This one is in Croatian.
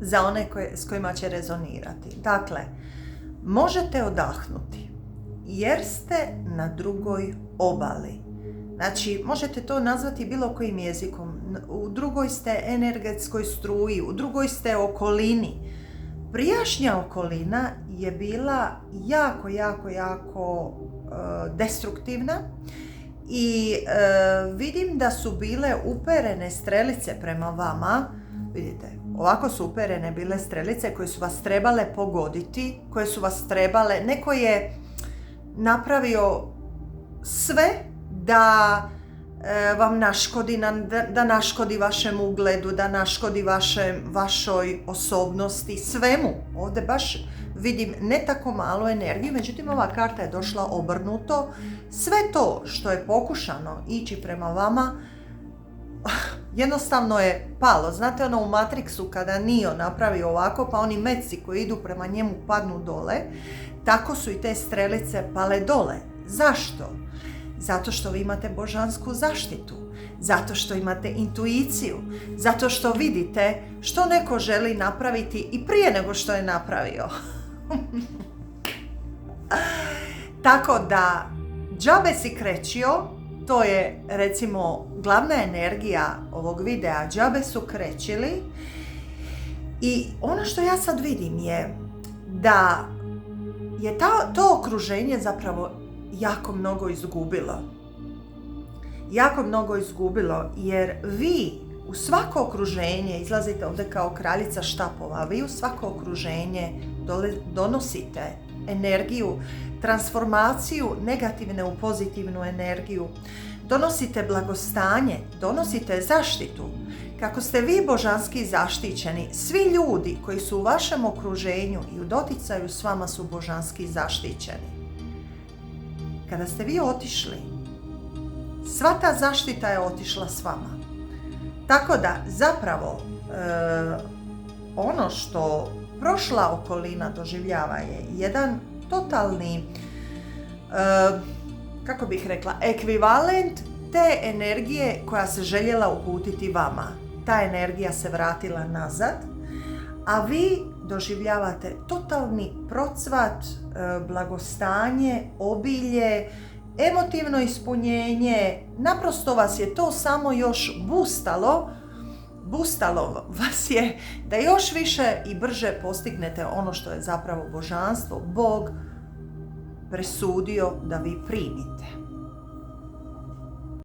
za one s kojima će rezonirati. Dakle, možete odahnuti jer ste na drugoj obali. Znači, možete to nazvati bilo kojim jezikom. U drugoj ste energetskoj struji, u drugoj ste okolini. Prijašnja okolina je bila jako destruktivna i vidim da su bile uperene strelice prema vama. Vidite, ovako su uperene bile strelice koje su vas trebale pogoditi, koje su vas trebale, neko je napravio sve da vam naškodi, da naškodi vašem ugledu, da naškodi vašoj osobnosti, svemu. Ovdje baš vidim ne tako malo energiju, međutim ova karta je došla obrnuto. Sve to što je pokušano ići prema vama, jednostavno je palo. Znate ono u Matrixu kada Neo napravi ovako, pa oni metci koji idu prema njemu padnu dole, tako su i te strelice pale dole. Zašto? Zato što vi imate božansku zaštitu, zato što imate intuiciju, zato što vidite što neko želi napraviti i prije nego što je napravio. Tako da, džabe si krećio, to je recimo glavna energija ovog videa, džabe su krećili. I ono što ja sad vidim je da je to okruženje zapravo jako mnogo izgubilo, jer vi u svako okruženje, izlazite ovdje kao kraljica štapova, vi u svako okruženje donosite energiju, transformaciju negativne u pozitivnu energiju, donosite blagostanje, donosite zaštitu. Kako ste vi božanski zaštićeni, svi ljudi koji su u vašem okruženju i u doticaju s vama su božanski zaštićeni. Kada ste vi otišli, sva ta zaštita je otišla s vama. Tako da zapravo ono što prošla okolina doživljava je jedan totalni, kako bih rekla, ekvivalent te energije koja se željela uputiti vama. Ta energija se vratila nazad, a vi doživljavate totalni procvat, blagostanje, obilje, emotivno ispunjenje. Naprosto vas je to samo još boostalo vas je da još više i brže postignete ono što je zapravo božanstvo, Bog presudio da vi primite.